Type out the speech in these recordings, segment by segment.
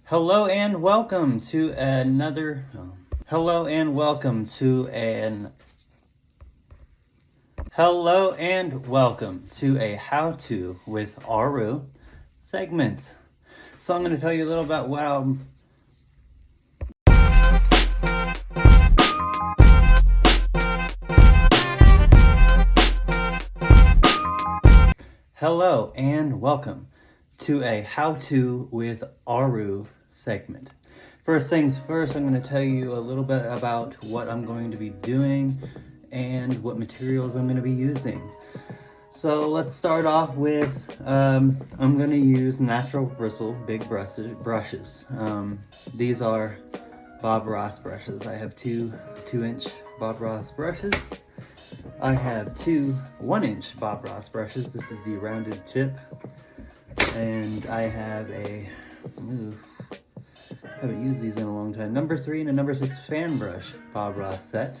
Hello and welcome to another. Hello and welcome to an. Hello and welcome to a how-to with Aaru segment. So I'm going to tell you a little about what I'm. Hello and welcome to a how-to with Aaru segment. First things first, I'm going to tell you a little bit about what I'm going to be doing and what materials I'm going to be using. So let's start off with, I'm going to use natural bristle big brushes. These are Bob Ross brushes. I have two 2-inch Bob Ross brushes. I have two 1-inch Bob Ross brushes. This is the rounded tip. And I have haven't used these in a long time, number 3 and a number 6 fan brush Bob Ross set.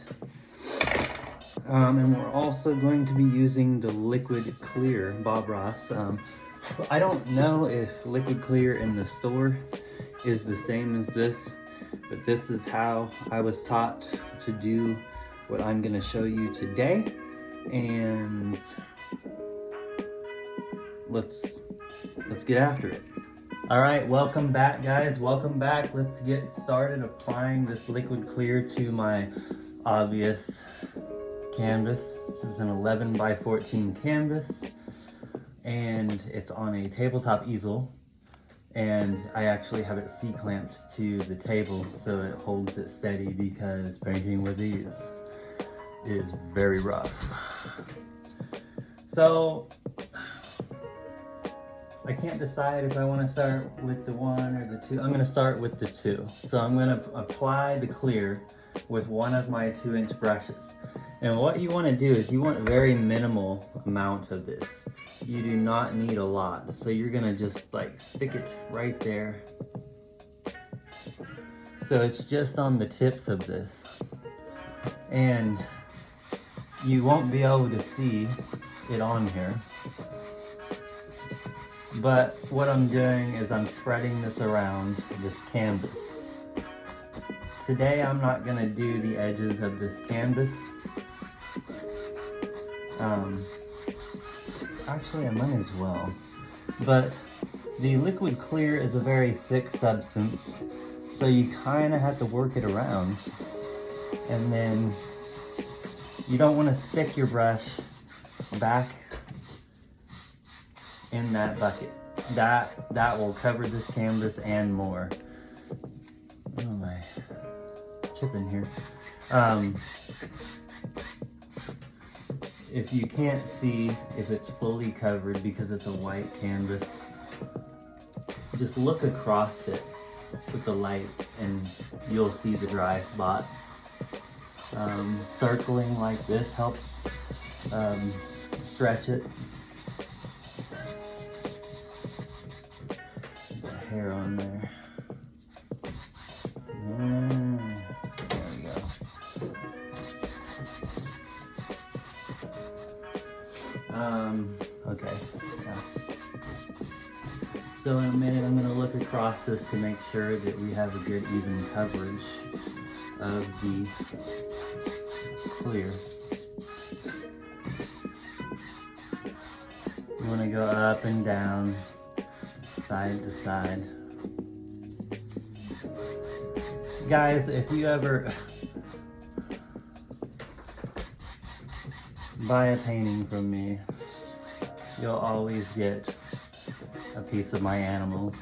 And we're also going to be using the liquid clear Bob Ross. I don't know if liquid clear in the store is the same as this, but this is how I was taught to do what I'm going to show you today. And let's get after it. All right, welcome back, guys. Welcome back. Let's get started applying this liquid clear to my obvious canvas. This is an 11 by 14 canvas, and it's on a tabletop easel, and I actually have it C-clamped to the table so it holds it steady, because painting with these is very rough. So I can't decide if I want to start with the 1 or the 2. I'm going to start with the 2. So I'm going to apply the clear with one of my 2-inch brushes. And what you want to do is you want a very minimal amount of this. You do not need a lot. So you're going to just like stick it right there. So it's just on the tips of this. And you won't be able to see it on here. But what I'm doing is I'm spreading this around this canvas. Today I'm not going to do the edges of this canvas. Actually I might as well. But the liquid clear is a very thick substance, so you kind of have to work it around. And then you don't want to stick your brush back in that bucket. That will cover this canvas and more. Oh, my chipping here. If you can't see if it's fully covered because it's a white canvas, just look across it with the light and you'll see the dry spots. Circling like this helps stretch it. Hair on there. There we go. Okay. Yeah. So in a minute I'm going to look across this to make sure that we have a good even coverage of the clear. You want to go up and down, side to side. Guys, if you ever buy a painting from me, you'll always get a piece of my animal.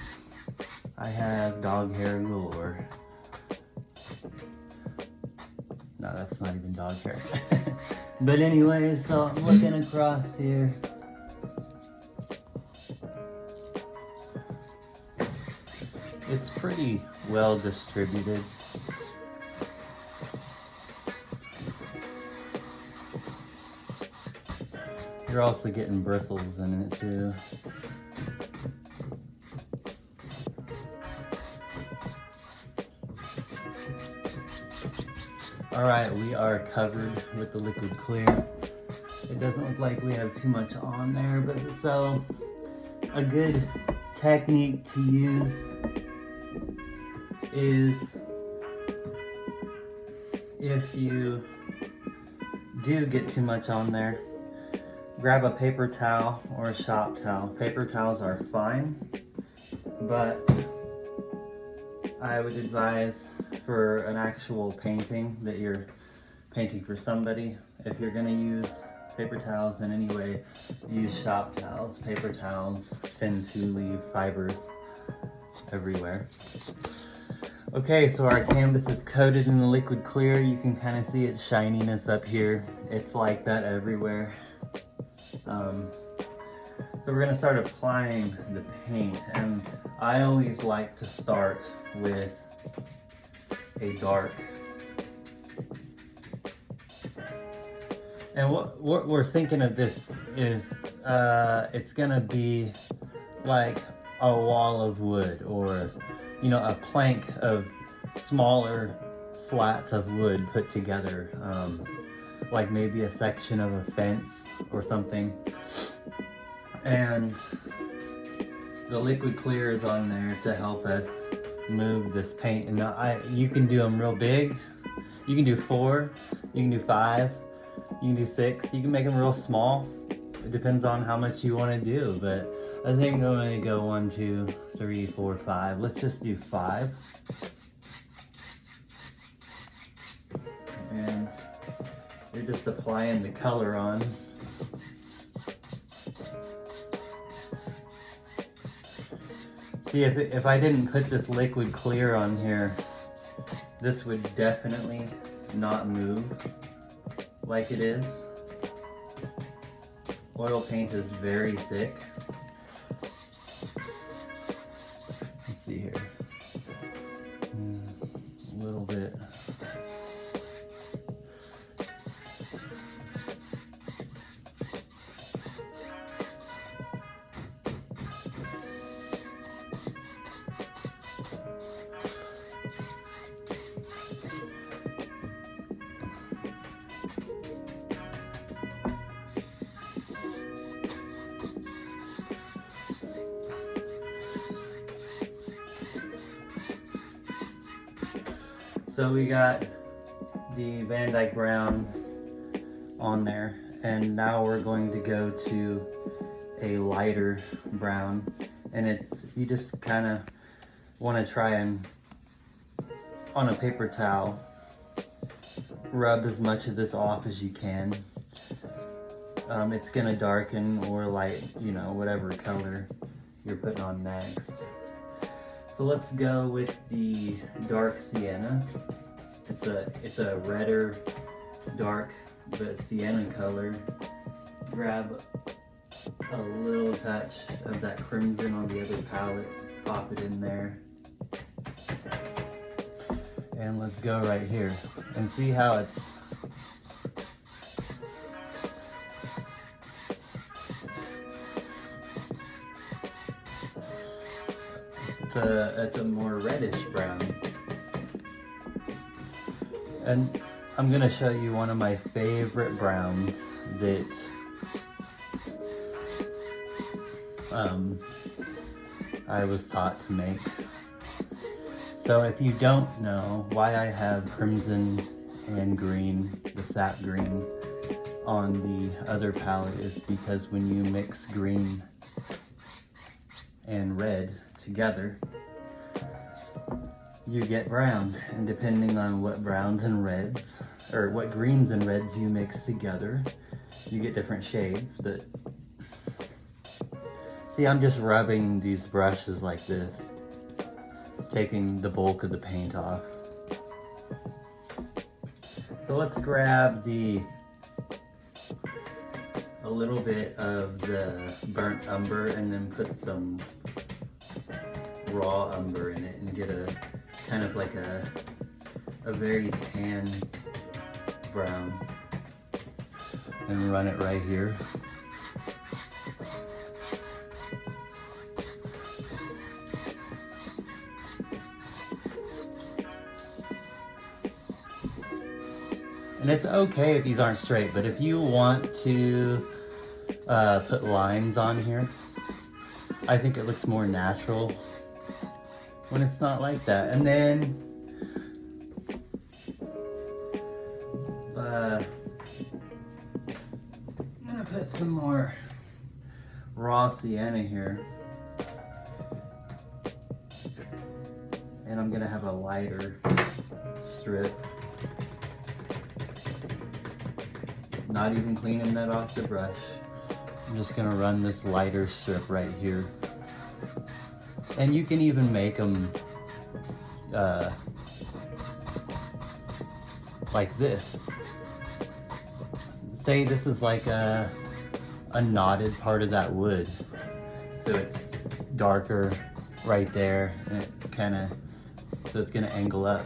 I have dog hair galore. No, that's not even dog hair. But anyway, so I'm looking across here. It's pretty well distributed. You're also getting bristles in it too. Alright, we are covered with the liquid clear. It doesn't look like we have too much on there, but so a good technique to use is if you do get too much on there, grab a paper towel or a shop towel. Paper towels are fine, but I would advise for an actual painting that you're painting for somebody, if you're going to use paper towels in any way, use shop towels. Paper towels tend to leave fibers everywhere. Okay, so our canvas is coated in the liquid clear. You can kind of see its shininess up here. It's like that everywhere. So we're gonna start applying the paint, and I always like to start with a dark. And what we're thinking of this is, it's gonna be like a wall of wood, or you know, a plank of smaller slats of wood put together, like maybe a section of a fence or something. And the liquid clear is on there to help us move this paint. And you can do them real big. You can do 4, you can do 5, you can do 6, you can make them real small. It depends on how much you want to do, but I think I'm going to go 1, 2, 3, 4, 5. Let's just do 5. And you're just applying the color on. See, if I didn't put this liquid clear on here, this would definitely not move like it is. Oil paint is very thick. Let's see here. A little bit. So we got the Van Dyke brown on there, and now we're going to go to a lighter brown, and you just kind of want to try and, on a paper towel, rub as much of this off as you can. It's going to darken or light, you know, whatever color you're putting on next. So let's go with the dark sienna. It's a redder, dark, but sienna color. Grab a little touch of that crimson on the other palette, pop it in there. And let's go right here and see how it's a more reddish brown. And I'm gonna show you one of my favorite browns that I was taught to make. So if you don't know why I have crimson and green, the sap green, on the other palette, is because when you mix green and red together, you get brown. And depending on what browns and reds, or what greens and reds you mix together, you get different shades. But see, I'm just rubbing these brushes like this, taking the bulk of the paint off. So let's grab a little bit of the burnt umber and then put some raw umber in it and get a kind of like a very tan brown, and run it right here. And it's okay if these aren't straight, but if you want to put lines on here, I think it looks more natural when it's not like that. And then I'm gonna put some more raw sienna here. And I'm gonna have a lighter strip. Not even cleaning that off the brush. I'm just gonna run this lighter strip right here. And you can even make them like this. Say this is like a knotted part of that wood. So it's darker right there, and it so it's gonna angle up.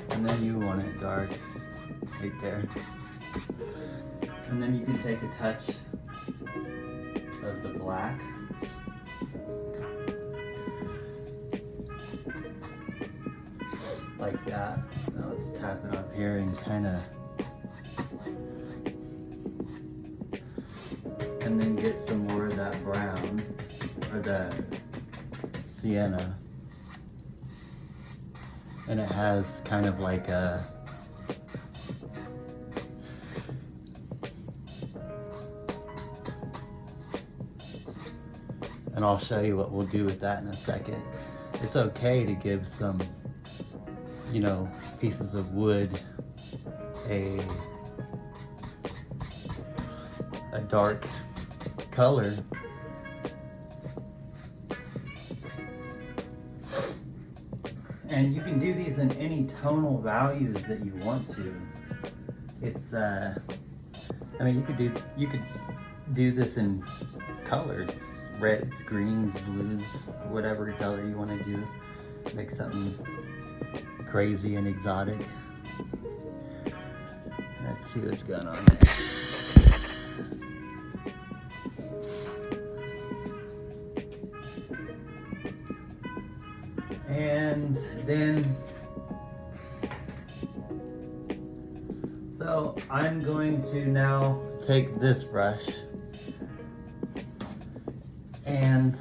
And then you want it dark right there. And then you can take a touch of the black. Like that. Now let's tap it up here and and then get some more of that brown, or the sienna. And it has kind of like a and I'll show you what we'll do with that in a second. It's okay to give some, you know, pieces of wood a dark color. And you can do these in any tonal values that you want to. It's I mean, you could do this in colors, reds, greens, blues, whatever color you want to do. Make something crazy and exotic. Let's see what's going on there. And then, so I'm going to now take this brush and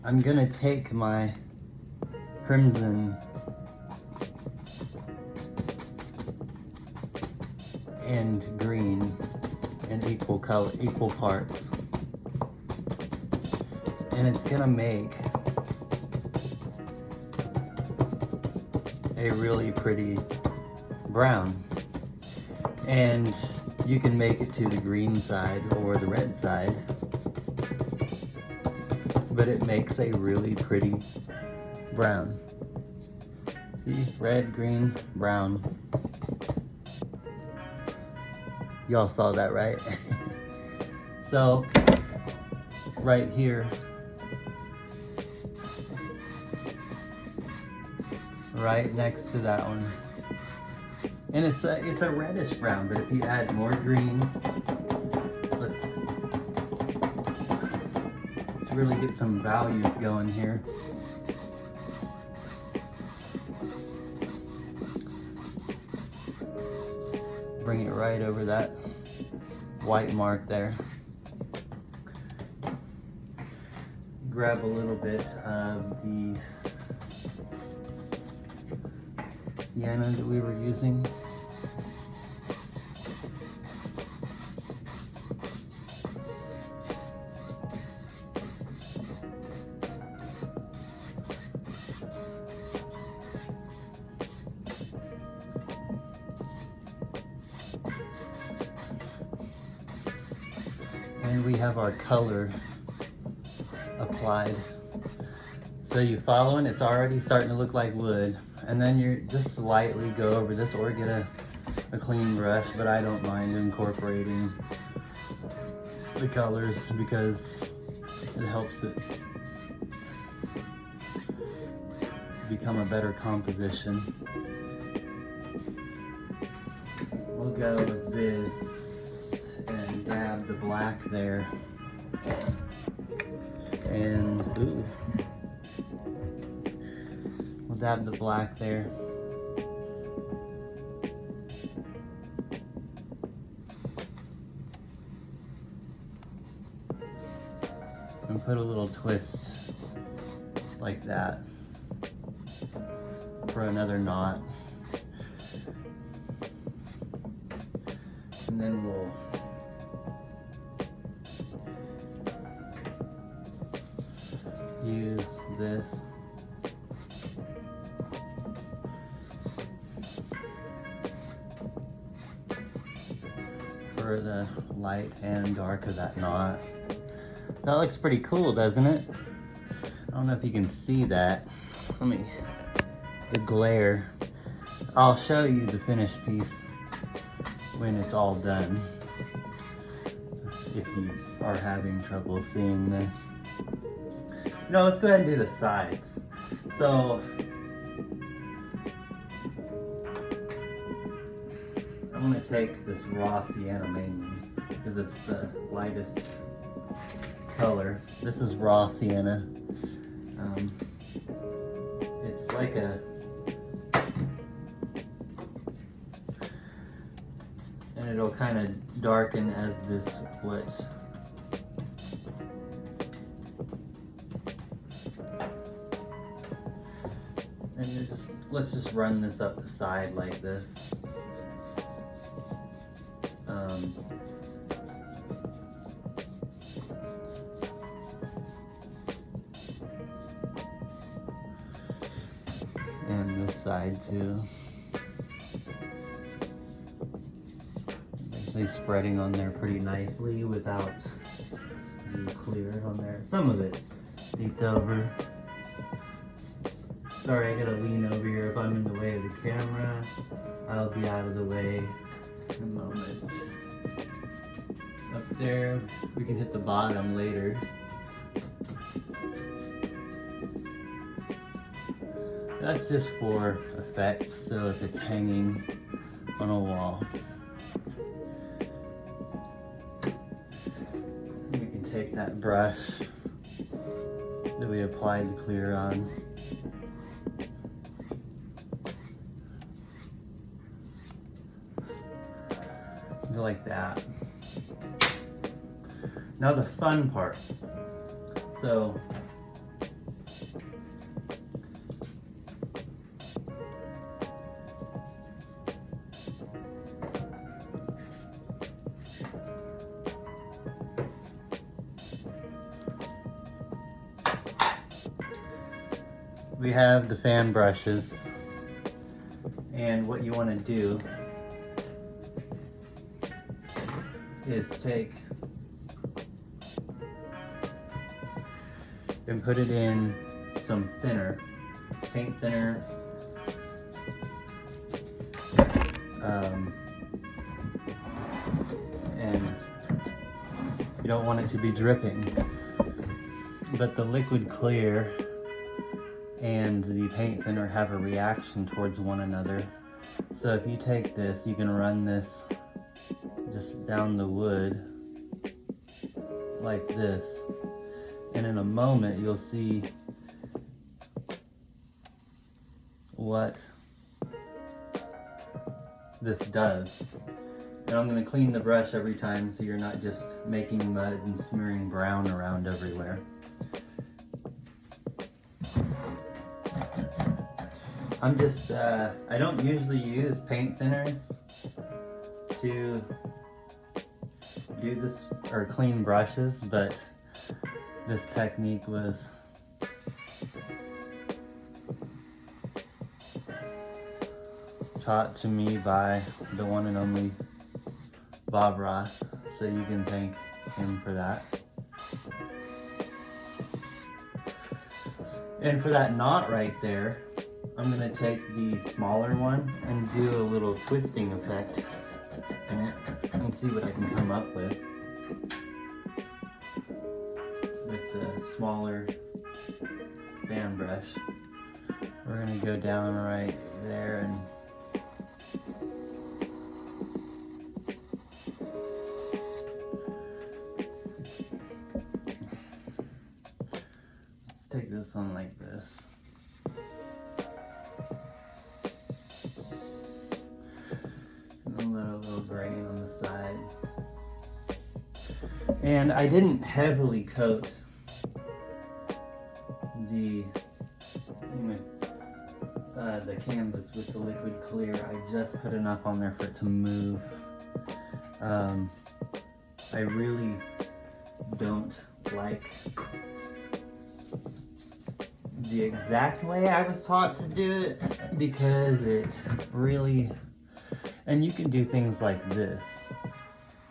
I'm gonna take my crimson and green in equal parts, and it's gonna make a really pretty brown. And you can make it to the green side or the red side, but it makes a really pretty brown. See, red, green, brown. Y'all saw that, right? So right here, right next to that one, and it's a reddish brown, but if you add more green, let's really get some values going here. Bring it right over that white mark there. Grab a little bit of the sienna that we were using. And we have our color applied. So you following, it's already starting to look like wood. And then you just lightly go over this, or get a clean brush, but I don't mind incorporating the colors because it helps it become a better composition. We'll go with this and dab the black there. And ooh. We'll dab the black there. and put a little twist like that for another knot. And then we'll use this for the light and dark of that knot. That looks pretty cool, doesn't it? I don't know if you can see that. The glare. I'll show you the finished piece when it's all done, if you are having trouble seeing this. No, let's go ahead and do the sides. So, I'm going to take this raw sienna mainly, because it's the lightest color. This is raw sienna. It's like a and it'll kind of darken as this splits. And let's just run this up the side like this. And this side too. Actually spreading on there pretty nicely without the clear on there. Some of it leaked over. Sorry, I gotta lean over here. If I'm in the way of the camera, I'll be out of the way in a moment. Up there, we can hit the bottom later. That's just for effect, so if it's hanging on a wall. We can take that brush that we applied the clear on. Go like that. Now the fun part. So, we have the fan brushes, and what you want to do is take and put it in some thinner, paint thinner, and you don't want it to be dripping, but the liquid clear and the paint thinner have a reaction towards one another. So if you take this, you can run this just down the wood like this, and in a moment you'll see what this does. And I'm going to clean the brush every time so you're not just making mud and smearing brown around everywhere. I'm just, I don't usually use paint thinners to do this, or clean brushes, but this technique was taught to me by the one and only Bob Ross, so you can thank him for that. And for that knot right there, I'm going to take the smaller one and do a little twisting effect in it and see what I can come up with the smaller fan brush. We're going to go down right there and let's take this one like this. And let a little grain on the side. And I didn't heavily coat the canvas with the liquid clear. I just put enough on there for it to move. I really don't like the exact way I was taught to do it, because it really, and you can do things like this.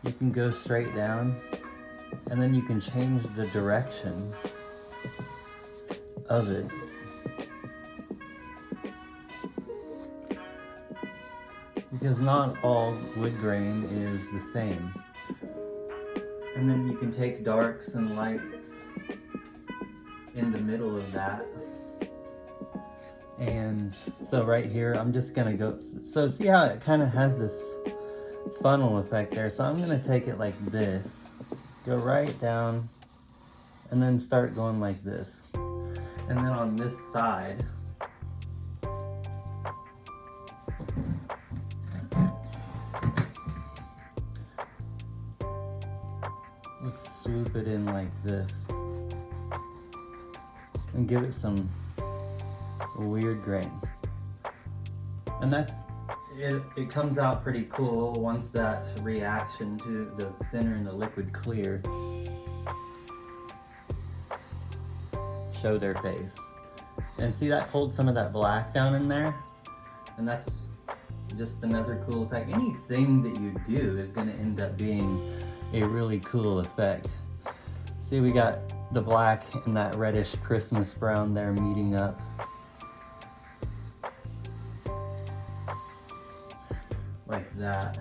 You can go straight down, and then you can change the direction of it. Because not all wood grain is the same. And then you can take darks and lights in the middle of that. And so right here, I'm just gonna go, so see how it kind of has this funnel effect there? So I'm gonna take it like this, go right down, and then start going like this. And then on this side, let's swoop it in like this and give it some weird grain. And that's it. It comes out pretty cool once that reaction to the thinner and the liquid clear show their face. And see, that holds some of that black down in there, and that's just another cool effect. Anything that you do is going to end up being a really cool effect. See, we got the black and that reddish Christmas brown there meeting up. Like that.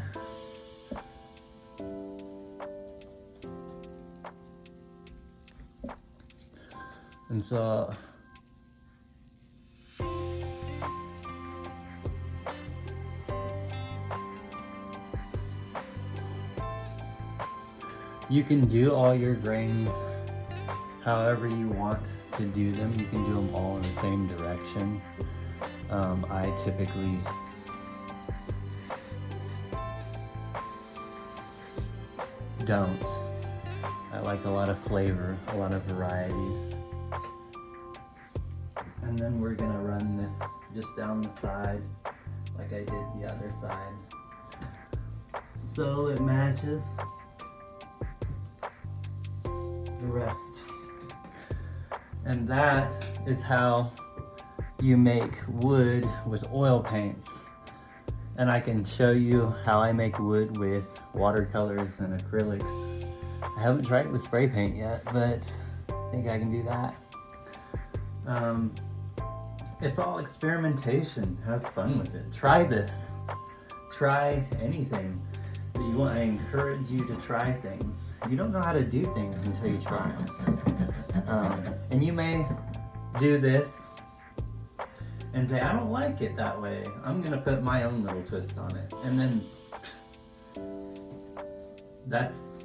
And so you can do all your grains however you want to do them. You can do them all in the same direction. I typically don't. I like a lot of flavor, a lot of varieties. And then we're gonna run this just down the side like I did the other side, so it matches the rest. And that is how you make wood with oil paints. And I can show you how I make wood with watercolors and acrylics. I haven't tried it with spray paint yet, but I think I can do that. It's all experimentation. Have fun with it. Try this. Try anything that you want. I encourage you to try things. You don't know how to do things until you try them. And you may do this and say, I don't like it that way. I'm gonna put my own little twist on it. And then that's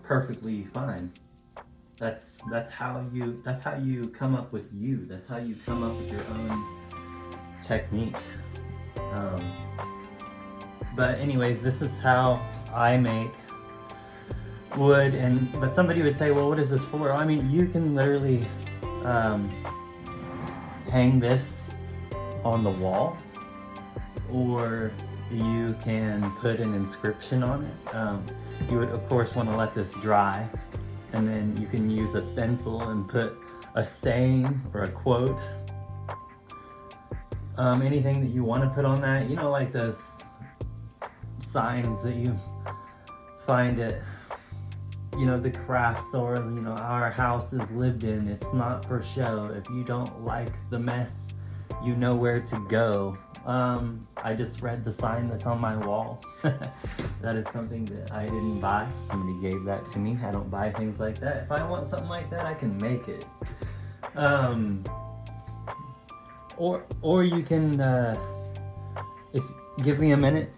perfectly fine. That's how you come up with you. That's how you come up with your own technique. But anyways, this is how I make wood. But somebody would say, well, what is this for? I mean, you can literally hang this on the wall, or you can put an inscription on it. You would of course want to let this dry, and then you can use a stencil and put a saying or a quote, anything that you want to put on that, you know, like those signs that you find at, you know, the craft store. You know, our house is lived in, it's not for show. If you don't like the mess, you know where to go. I just read the sign that's on my wall. That is something that I didn't buy. Somebody gave that to me. I don't buy things like that. If I want something like that, I can make it. Or you can, if give me a minute.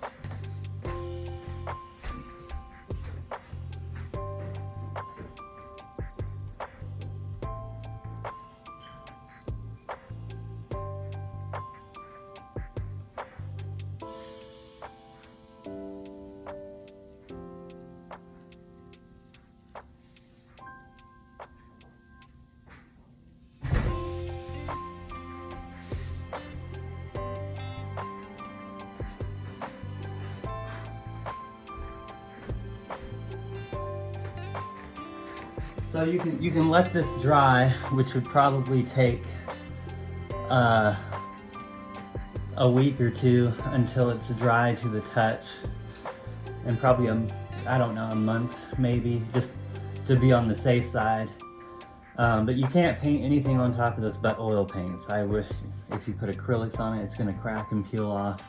So you can let this dry, which would probably take a week or two until it's dry to the touch, and probably I don't know, a month maybe, just to be on the safe side. But you can't paint anything on top of this but oil paints. If you put acrylics on it, it's gonna crack and peel off.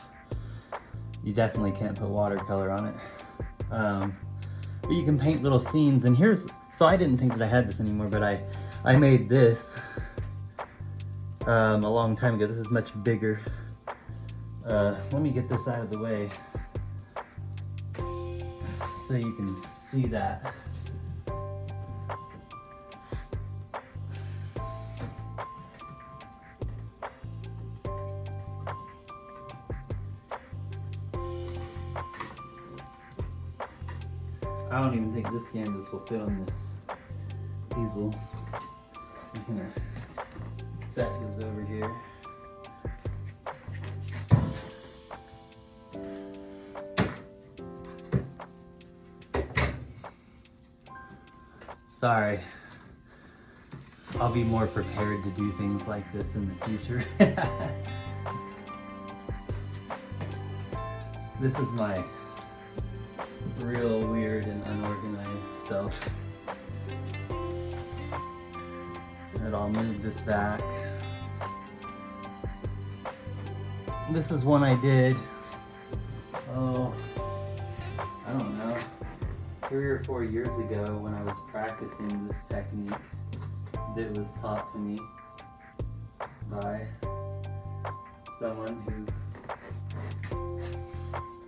You definitely can't put watercolor on it. But you can paint little scenes, and so I didn't think that I had this anymore, but I made this a long time ago. This is much bigger. Let me get this out of the way so you can see that. I don't even think this canvas will fit on this easel. I'm gonna set this over here. Sorry. I'll be more prepared to do things like this in the future. This is my real weird and unorganized self. And I'll move this back. This is one I did, I don't know, 3 or 4 years ago when I was practicing this technique that was taught to me by someone who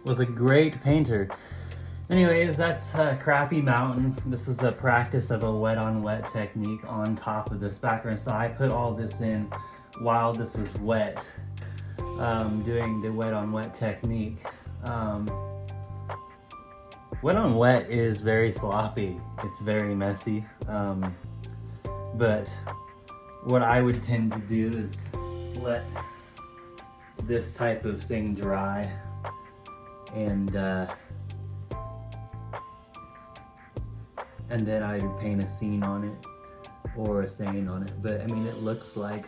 was a great painter. Anyways, that's Crappy Mountain. This is a practice of a wet on wet technique on top of this background. So I put all this in while this was wet, doing the wet on wet technique. Wet on wet is very sloppy. It's very messy. But what I would tend to do is let this type of thing dry, and then I would paint a scene on it or a saying on it. But I mean, it looks like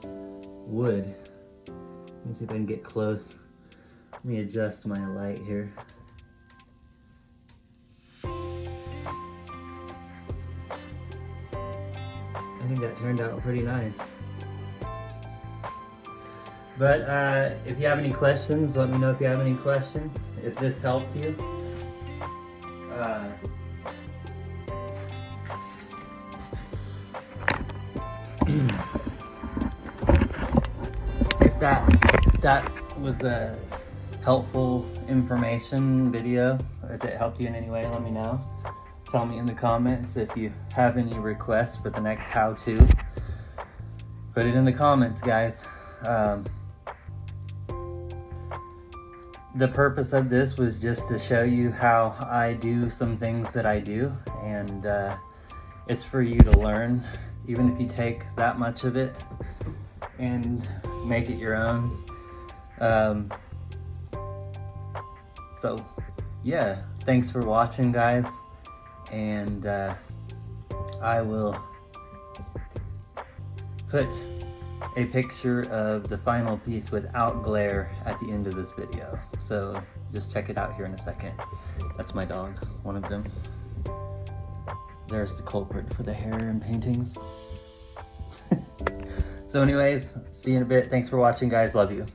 wood. Let me see if I can get close. Let me adjust my light here. I think that turned out pretty nice. But if you have any questions, let me know if you have any questions. If this helped you. If that was a helpful information video, or if it helped you in any way, let me know. Tell me in the comments if you have any requests for the next how-to. Put it in the comments, guys. The purpose of this was just to show you how I do some things that I do, and it's for you to learn, even if you take that much of it and make it your own. So yeah, thanks for watching, guys, and I will put a picture of the final piece without glare at the end of this video. So just check it out here in a second. That's my dog, one of them. There's the culprit for the hair and paintings. So anyways, see you in a bit. Thanks for watching, guys. Love you.